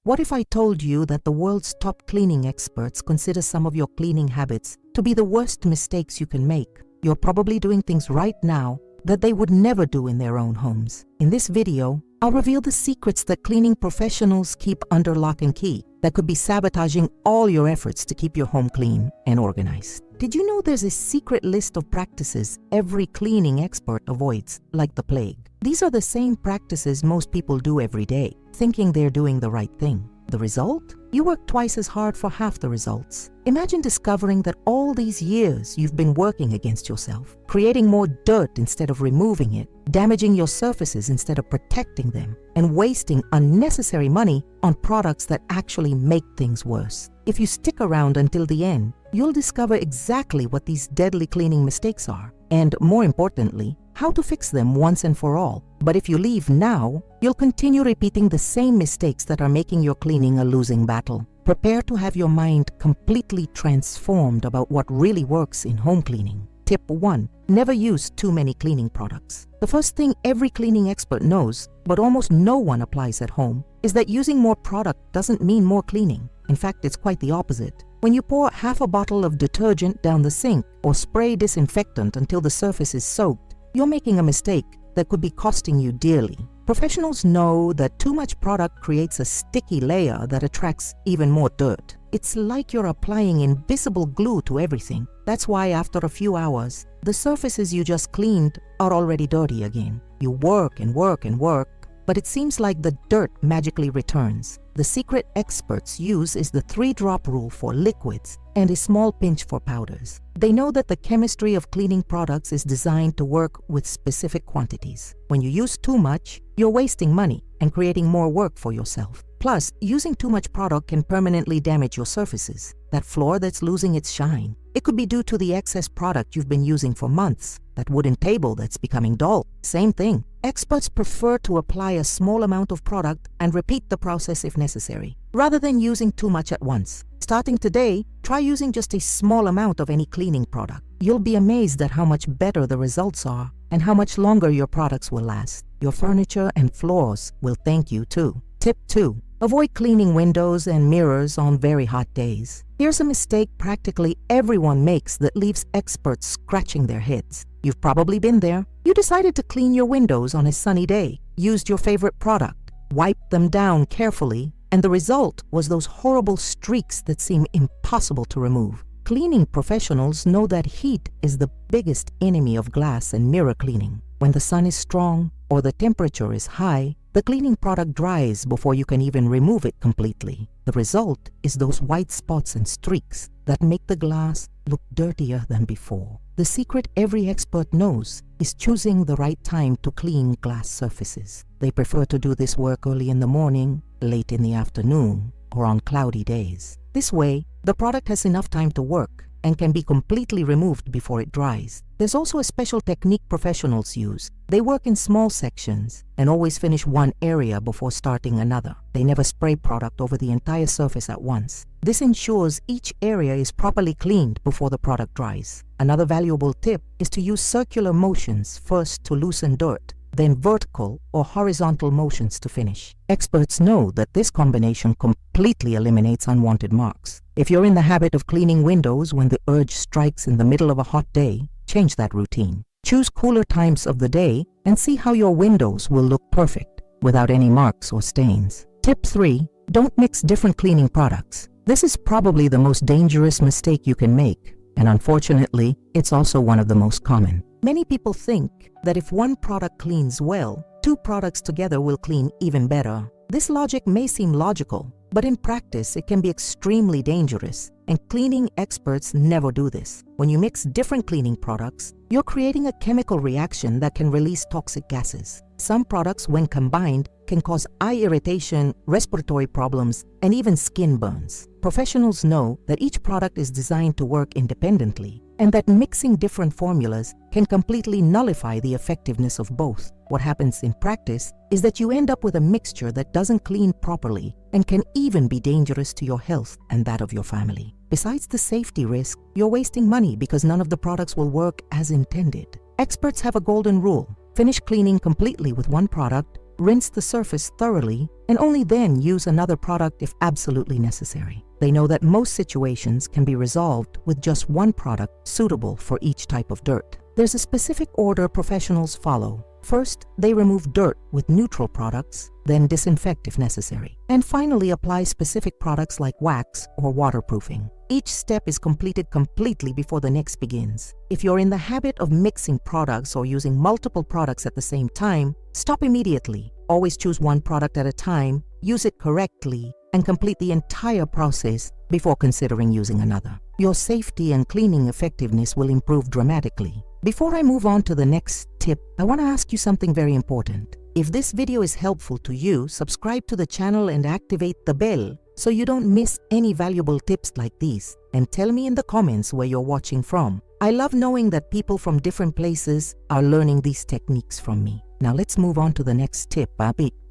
What if I told you that the world's top cleaning experts consider some of your cleaning habits to be the worst mistakes you can make? You're probably doing things right now that they would never do in their own homes. In this video, I'll reveal the secrets that cleaning professionals keep under lock and key that could be sabotaging all your efforts to keep your home clean and organized. Did you know there's a secret list of practices every cleaning expert avoids like the plague? These are the same practices most people do every day, thinking they're doing the right thing. The result? You work twice as hard for half the results. Imagine discovering that all these years you've been working against yourself, creating more dirt instead of removing it, damaging your surfaces instead of protecting them, and wasting unnecessary money on products that actually make things worse. If you stick around until the end, you'll discover exactly what these deadly cleaning mistakes are, and more importantly, how to fix them once and for all. But if you leave now, you'll continue repeating the same mistakes that are making your cleaning a losing battle. Prepare to have your mind completely transformed about what really works in home cleaning. Tip 1. Never use too many cleaning products. The first thing every cleaning expert knows, but almost no one applies at home, is that using more product doesn't mean more cleaning. In fact, it's quite the opposite. When you pour half a bottle of detergent down the sink or spray disinfectant until the surface is soaked, you're making a mistake that could be costing you dearly. Professionals know that too much product creates a sticky layer that attracts even more dirt. It's like you're applying invisible glue to everything. That's why after a few hours, the surfaces you just cleaned are already dirty again. You work and work and work, but it seems like the dirt magically returns. The secret experts use is the 3-drop rule for liquids and a small pinch for powders. They know that the chemistry of cleaning products is designed to work with specific quantities. When you use too much, you're wasting money and creating more work for yourself. Plus, using too much product can permanently damage your surfaces, that floor that's losing its shine. It could be due to the excess product you've been using for months, that wooden table that's becoming dull. Same thing. Experts prefer to apply a small amount of product and repeat the process if necessary, rather than using too much at once. Starting today, try using just a small amount of any cleaning product. You'll be amazed at how much better the results are and how much longer your products will last. Your furniture and floors will thank you too. Tip 2. Avoid cleaning windows and mirrors on very hot days. Here's a mistake practically everyone makes that leaves experts scratching their heads. You've probably been there. You decided to clean your windows on a sunny day, used your favorite product, wiped them down carefully, and the result was those horrible streaks that seem impossible to remove. Cleaning professionals know that heat is the biggest enemy of glass and mirror cleaning. When the sun is strong or the temperature is high, the cleaning product dries before you can even remove it completely. The result is those white spots and streaks that make the glass look dirtier than before. The secret every expert knows is choosing the right time to clean glass surfaces. They prefer to do this work early in the morning, late in the afternoon, or on cloudy days. This way, the product has enough time to work and can be completely removed before it dries. There's also a special technique professionals use. They work in small sections and always finish one area before starting another. They never spray product over the entire surface at once. This ensures each area is properly cleaned before the product dries. Another valuable tip is to use circular motions first to loosen dirt, then vertical or horizontal motions to finish. Experts know that this combination completely eliminates unwanted marks. If you're in the habit of cleaning windows when the urge strikes in the middle of a hot day, change that routine. Choose cooler times of the day and see how your windows will look perfect without any marks or stains. Tip 3. Don't mix different cleaning products. This is probably the most dangerous mistake you can make, and unfortunately, it's also one of the most common. Many people think that if one product cleans well, 2 products together will clean even better. This logic may seem logical, but in practice it can be extremely dangerous, and cleaning experts never do this. When you mix different cleaning products, you're creating a chemical reaction that can release toxic gases. Some products, when combined, can cause eye irritation, respiratory problems, and even skin burns. Professionals know that each product is designed to work independently, and that mixing different formulas can completely nullify the effectiveness of both. What happens in practice is that you end up with a mixture that doesn't clean properly and can even be dangerous to your health and that of your family. Besides the safety risk, you're wasting money because none of the products will work as intended. Experts have a golden rule. Finish cleaning completely with one product rinse the surface thoroughly, and only then use another product if absolutely necessary. They know that most situations can be resolved with just one product suitable for each type of dirt. There's a specific order professionals follow. First, they remove dirt with neutral products, then disinfect if necessary, and finally apply specific products like wax or waterproofing. Each step is completed completely before the next begins. If you're in the habit of mixing products or using multiple products at the same time, stop immediately. Always choose one product at a time, use it correctly, and complete the entire process before considering using another. Your safety and cleaning effectiveness will improve dramatically. Before I move on to the next tip, I want to ask you something very important. If this video is helpful to you, subscribe to the channel and activate the bell so you don't miss any valuable tips like these. And tell me in the comments where you're watching from. I love knowing that people from different places are learning these techniques from me. Now let's move on to the next tip,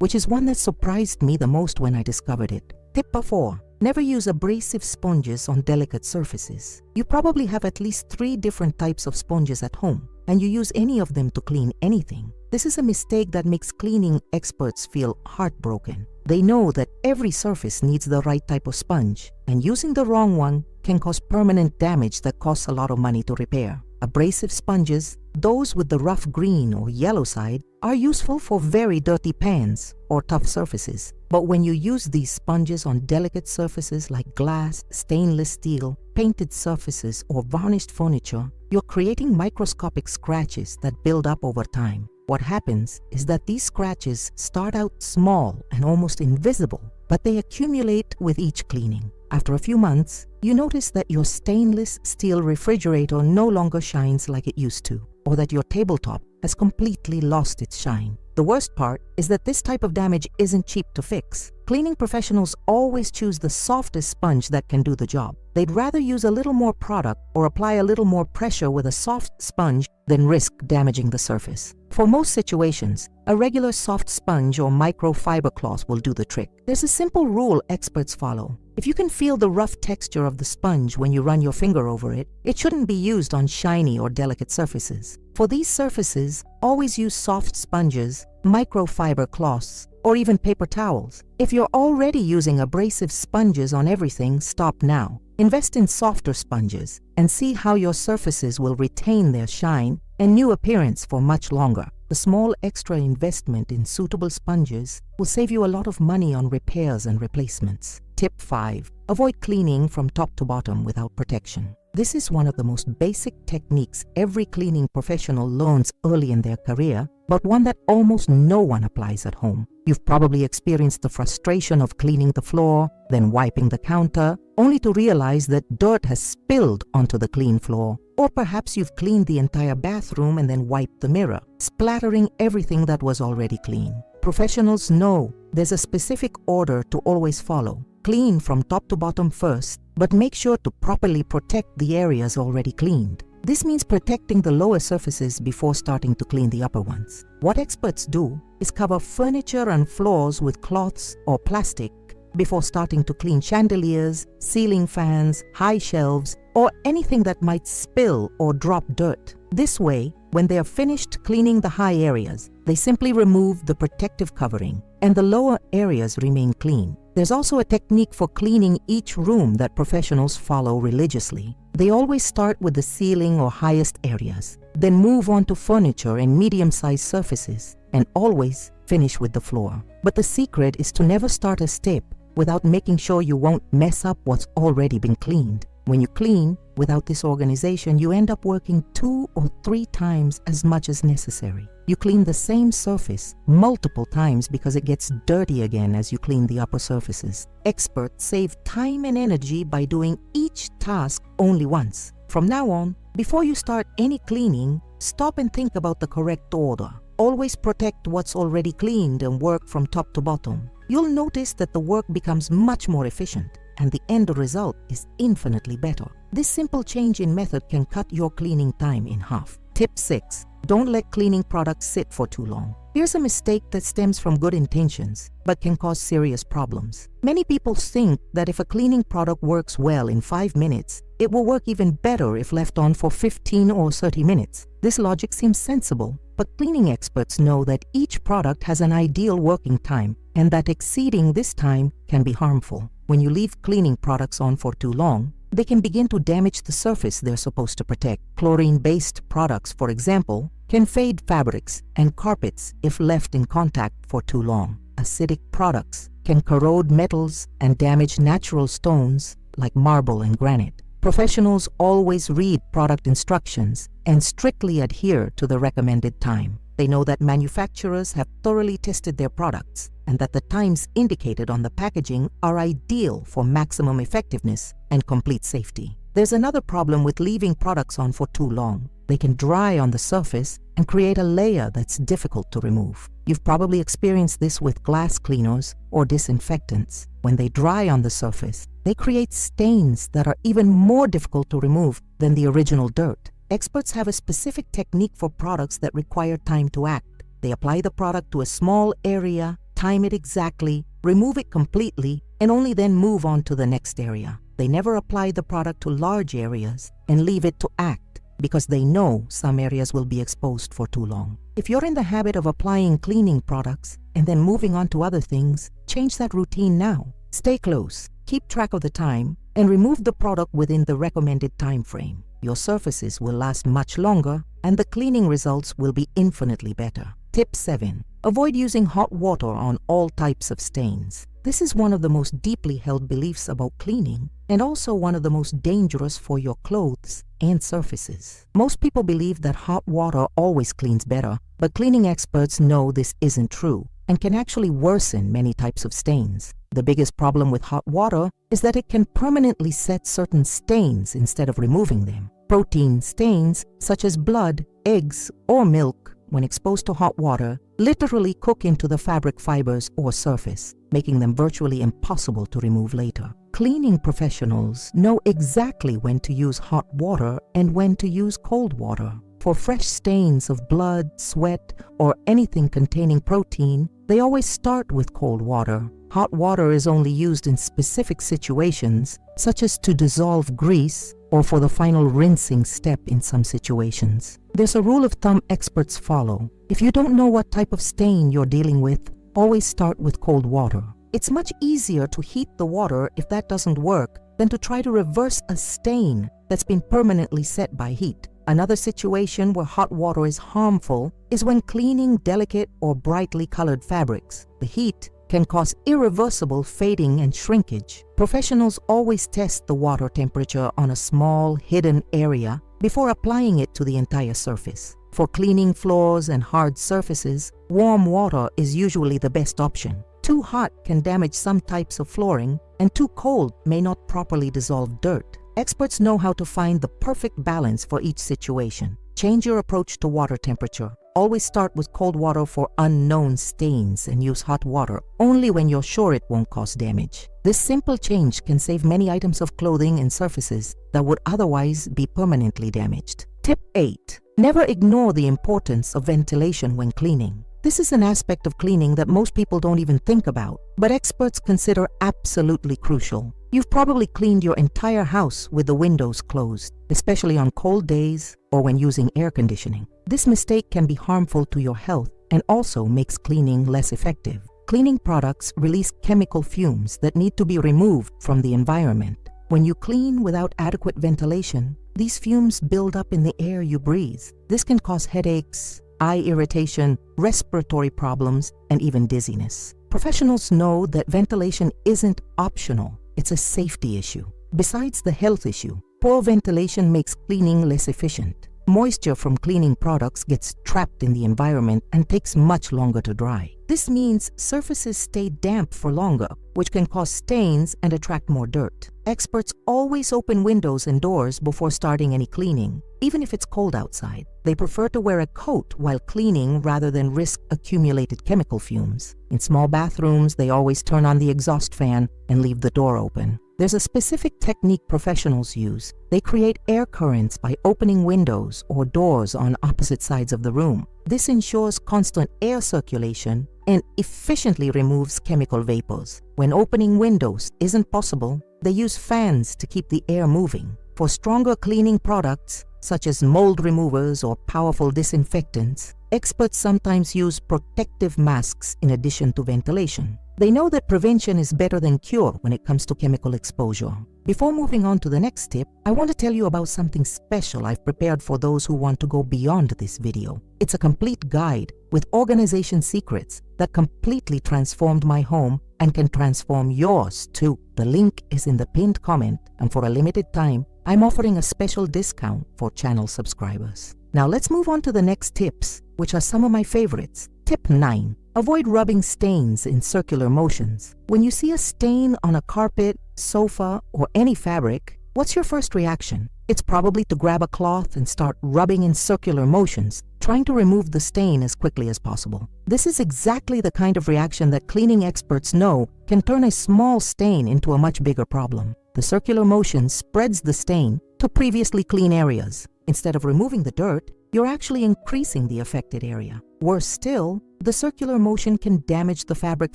which is one that surprised me the most when I discovered it. Tip 4. Never use abrasive sponges on delicate surfaces. You probably have at least 3 different types of sponges at home, and you use any of them to clean anything. This is a mistake that makes cleaning experts feel heartbroken. They know that every surface needs the right type of sponge, and using the wrong one can cause permanent damage that costs a lot of money to repair. Abrasive sponges, those with the rough green or yellow side, are useful for very dirty pans or tough surfaces. But when you use these sponges on delicate surfaces like glass, stainless steel, painted surfaces, or varnished furniture, you're creating microscopic scratches that build up over time. What happens is that these scratches start out small and almost invisible, but they accumulate with each cleaning. After a few months, you notice that your stainless steel refrigerator no longer shines like it used to, or that your tabletop has completely lost its shine. The worst part is that this type of damage isn't cheap to fix. Cleaning professionals always choose the softest sponge that can do the job. They'd rather use a little more product or apply a little more pressure with a soft sponge than risk damaging the surface. For most situations, a regular soft sponge or microfiber cloth will do the trick. There's a simple rule experts follow. If you can feel the rough texture of the sponge when you run your finger over it, it shouldn't be used on shiny or delicate surfaces. For these surfaces, always use soft sponges, microfiber cloths, or even paper towels. If you're already using abrasive sponges on everything, stop now. Invest in softer sponges and see how your surfaces will retain their shine and new appearance for much longer. The small extra investment in suitable sponges will save you a lot of money on repairs and replacements. Tip 5. Avoid cleaning from top to bottom without protection. This is one of the most basic techniques every cleaning professional learns early in their career, but one that almost no one applies at home. You've probably experienced the frustration of cleaning the floor, then wiping the counter, only to realize that dirt has spilled onto the clean floor. Or perhaps you've cleaned the entire bathroom and then wiped the mirror, splattering everything that was already clean. Professionals know there's a specific order to always follow. Clean from top to bottom first, but make sure to properly protect the areas already cleaned. This means protecting the lower surfaces before starting to clean the upper ones. What experts do is cover furniture and floors with cloths or plastic before starting to clean chandeliers, ceiling fans, high shelves, or anything that might spill or drop dirt. This way, when they are finished cleaning the high areas, they simply remove the protective covering, and the lower areas remain clean. There's also a technique for cleaning each room that professionals follow religiously. They always start with the ceiling or highest areas, then move on to furniture and medium-sized surfaces, and always finish with the floor. But the secret is to never start a step without making sure you won't mess up what's already been cleaned. When you clean without this organization, you end up working 2 or 3 times as much as necessary. You clean the same surface multiple times because it gets dirty again as you clean the upper surfaces. Experts save time and energy by doing each task only once. From now on, before you start any cleaning, stop and think about the correct order. Always protect what's already cleaned and work from top to bottom. You'll notice that the work becomes much more efficient, and the end result is infinitely better. This simple change in method can cut your cleaning time in half. Tip 6. Don't let cleaning products sit for too long. Here's a mistake that stems from good intentions, but can cause serious problems. Many people think that if a cleaning product works well in 5 minutes, it will work even better if left on for 15 or 30 minutes. This logic seems sensible, but cleaning experts know that each product has an ideal working time and that exceeding this time can be harmful. When you leave cleaning products on for too long, they can begin to damage the surface they're supposed to protect. Chlorine-based products, for example, can fade fabrics and carpets if left in contact for too long. Acidic products can corrode metals and damage natural stones like marble and granite. Professionals always read product instructions and strictly adhere to the recommended time. They know that manufacturers have thoroughly tested their products and that the times indicated on the packaging are ideal for maximum effectiveness and complete safety. There's another problem with leaving products on for too long. They can dry on the surface and create a layer that's difficult to remove. You've probably experienced this with glass cleaners or disinfectants. When they dry on the surface, they create stains that are even more difficult to remove than the original dirt. Experts have a specific technique for products that require time to act. They apply the product to a small area, time it exactly, remove it completely, and only then move on to the next area. They never apply the product to large areas and leave it to act because they know some areas will be exposed for too long. If you're in the habit of applying cleaning products and then moving on to other things, change that routine now. Stay close, keep track of the time, and remove the product within the recommended time frame. Your surfaces will last much longer and the cleaning results will be infinitely better. Tip 7. Avoid using hot water on all types of stains. This is one of the most deeply held beliefs about cleaning and also one of the most dangerous for your clothes and surfaces. Most people believe that hot water always cleans better, but cleaning experts know this isn't true and can actually worsen many types of stains. The biggest problem with hot water is that it can permanently set certain stains instead of removing them. Protein stains, such as blood, eggs, or milk, when exposed to hot water, literally cook into the fabric fibers or surface, making them virtually impossible to remove later. Cleaning professionals know exactly when to use hot water and when to use cold water. For fresh stains of blood, sweat, or anything containing protein, they always start with cold water. Hot water is only used in specific situations, such as to dissolve grease or for the final rinsing step in some situations. There's a rule of thumb experts follow. If you don't know what type of stain you're dealing with, always start with cold water. It's much easier to heat the water if that doesn't work than to try to reverse a stain that's been permanently set by heat. Another situation where hot water is harmful is when cleaning delicate or brightly colored fabrics. The heat can cause irreversible fading and shrinkage. Professionals always test the water temperature on a small, hidden area before applying it to the entire surface. For cleaning floors and hard surfaces, warm water is usually the best option. Too hot can damage some types of flooring, and too cold may not properly dissolve dirt. Experts know how to find the perfect balance for each situation. Change your approach to water temperature. Always start with cold water for unknown stains and use hot water only when you're sure it won't cause damage. This simple change can save many items of clothing and surfaces that would otherwise be permanently damaged. Tip 8. Never ignore the importance of ventilation when cleaning. This is an aspect of cleaning that most people don't even think about, but experts consider absolutely crucial. You've probably cleaned your entire house with the windows closed, especially on cold days or when using air conditioning. This mistake can be harmful to your health and also makes cleaning less effective. Cleaning products release chemical fumes that need to be removed from the environment. When you clean without adequate ventilation, these fumes build up in the air you breathe. This can cause headaches, eye irritation, respiratory problems, and even dizziness. Professionals know that ventilation isn't optional. It's a safety issue. Besides the health issue, poor ventilation makes cleaning less efficient. Moisture from cleaning products gets trapped in the environment and takes much longer to dry. This means surfaces stay damp for longer, which can cause stains and attract more dirt. Experts always open windows and doors before starting any cleaning, even if it's cold outside. They prefer to wear a coat while cleaning rather than risk accumulated chemical fumes. In small bathrooms, they always turn on the exhaust fan and leave the door open. There's a specific technique professionals use. They create air currents by opening windows or doors on opposite sides of the room. This ensures constant air circulation and efficiently removes chemical vapors. When opening windows isn't possible, they use fans to keep the air moving. For stronger cleaning products, such as mold removers or powerful disinfectants, experts sometimes use protective masks in addition to ventilation. They know that prevention is better than cure when it comes to chemical exposure. Before moving on to the next tip, I want to tell you about something special I've prepared for those who want to go beyond this video. It's a complete guide with organization secrets that completely transformed my home and can transform yours too. The link is in the pinned comment, and for a limited time, I'm offering a special discount for channel subscribers. Now let's move on to the next tips, which are some of my favorites. Tip 9. Avoid rubbing stains in circular motions. When you see a stain on a carpet, sofa, or any fabric, what's your first reaction? It's probably to grab a cloth and start rubbing in circular motions, trying to remove the stain as quickly as possible. This is exactly the kind of reaction that cleaning experts know can turn a small stain into a much bigger problem. The circular motion spreads the stain to previously clean areas. Instead of removing the dirt, you're actually increasing the affected area. Worse still, the circular motion can damage the fabric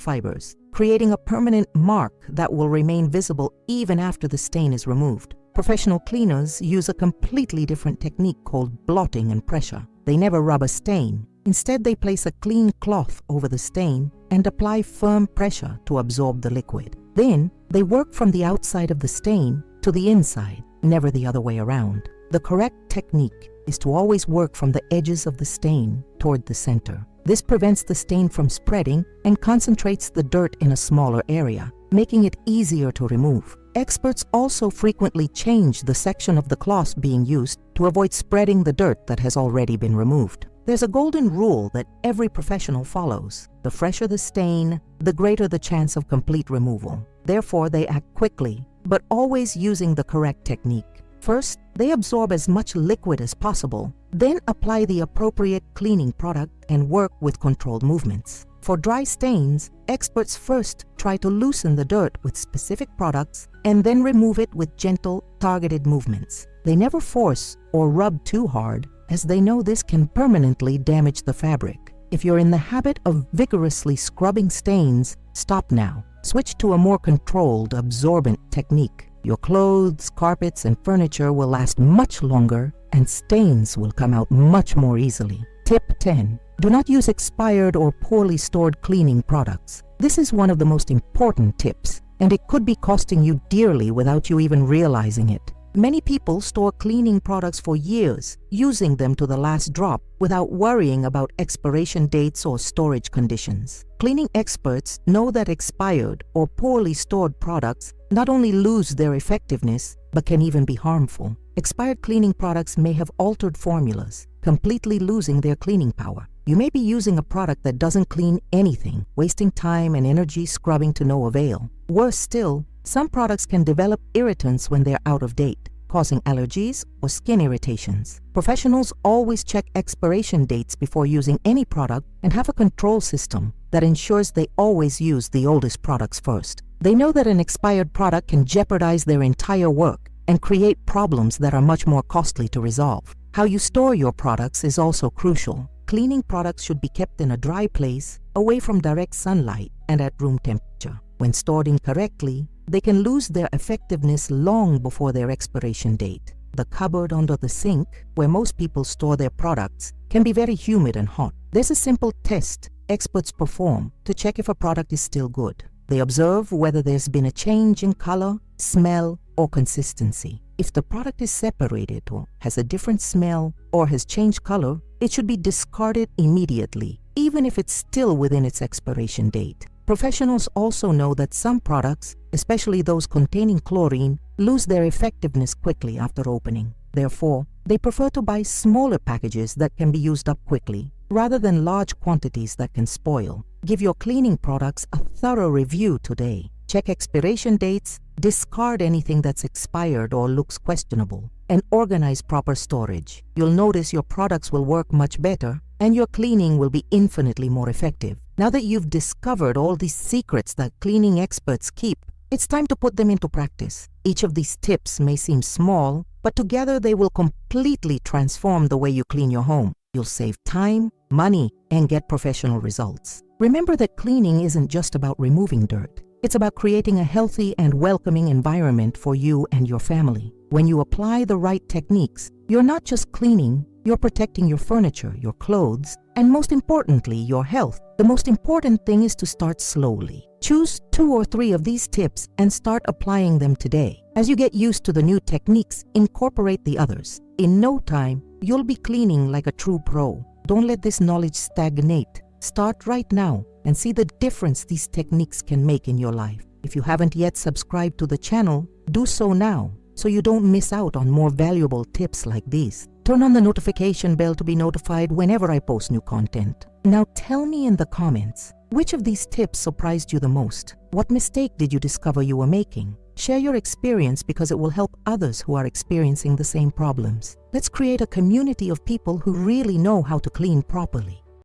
fibers, creating a permanent mark that will remain visible even after the stain is removed. Professional cleaners use a completely different technique called blotting and pressure. They never rub a stain. Instead, they place a clean cloth over the stain and apply firm pressure to absorb the liquid. Then, they work from the outside of the stain to the inside, never the other way around. The correct technique is to always work from the edges of the stain toward the center. This prevents the stain from spreading and concentrates the dirt in a smaller area, making it easier to remove. Experts also frequently change the section of the cloth being used to avoid spreading the dirt that has already been removed. There's a golden rule that every professional follows. The fresher the stain, the greater the chance of complete removal. Therefore, they act quickly, but always using the correct technique. First, they absorb as much liquid as possible, then apply the appropriate cleaning product and work with controlled movements. For dry stains, experts first try to loosen the dirt with specific products and then remove it with gentle, targeted movements. They never force or rub too hard, as they know this can permanently damage the fabric. If you're in the habit of vigorously scrubbing stains, stop now. Switch to a more controlled, absorbent technique. Your clothes, carpets, and furniture will last much longer, and stains will come out much more easily. Tip 10. Do not use expired or poorly stored cleaning products. This is one of the most important tips, and it could be costing you dearly without you even realizing it. Many people store cleaning products for years, using them to the last drop without worrying about expiration dates or storage conditions. Cleaning experts know that expired or poorly stored products not only lose their effectiveness, but can even be harmful. Expired cleaning products may have altered formulas, completely losing their cleaning power. You may be using a product that doesn't clean anything, wasting time and energy scrubbing to no avail. Worse still, some products can develop irritants when they're out of date, causing allergies or skin irritations. Professionals always check expiration dates before using any product and have a control system that ensures they always use the oldest products first. They know that an expired product can jeopardize their entire work and create problems that are much more costly to resolve. How you store your products is also crucial. Cleaning products should be kept in a dry place, away from direct sunlight, and at room temperature. When stored incorrectly, they can lose their effectiveness long before their expiration date. The cupboard under the sink, where most people store their products, can be very humid and hot. There's a simple test experts perform to check if a product is still good. They observe whether there's been a change in color, smell, or consistency. If the product is separated or has a different smell or has changed color, it should be discarded immediately, even if it's still within its expiration date. Professionals also know that some products, especially those containing chlorine, lose their effectiveness quickly after opening. Therefore, they prefer to buy smaller packages that can be used up quickly, rather than large quantities that can spoil. Give your cleaning products a thorough review today. Check expiration dates, discard anything that's expired or looks questionable, and organize proper storage. You'll notice your products will work much better, and your cleaning will be infinitely more effective. Now that you've discovered all these secrets that cleaning experts keep, it's time to put them into practice. Each of these tips may seem small, but together they will completely transform the way you clean your home. You'll save time, money, and get professional results. Remember that cleaning isn't just about removing dirt. It's about creating a healthy and welcoming environment for you and your family. When you apply the right techniques, you're not just cleaning, you're protecting your furniture, your clothes, and most importantly, your health. The most important thing is to start slowly. Choose 2 or 3 of these tips and start applying them today. As you get used to the new techniques, incorporate the others. In no time, you'll be cleaning like a true pro. Don't let this knowledge stagnate. Start right now and see the difference these techniques can make in your life. If you haven't yet subscribed to the channel, do so now so you don't miss out on more valuable tips like these. Turn on the notification bell to be notified whenever I post new content. Now tell me in the comments, which of these tips surprised you the most? What mistake did you discover you were making? Share your experience because it will help others who are experiencing the same problems. Let's create a community of people who really know how to clean properly.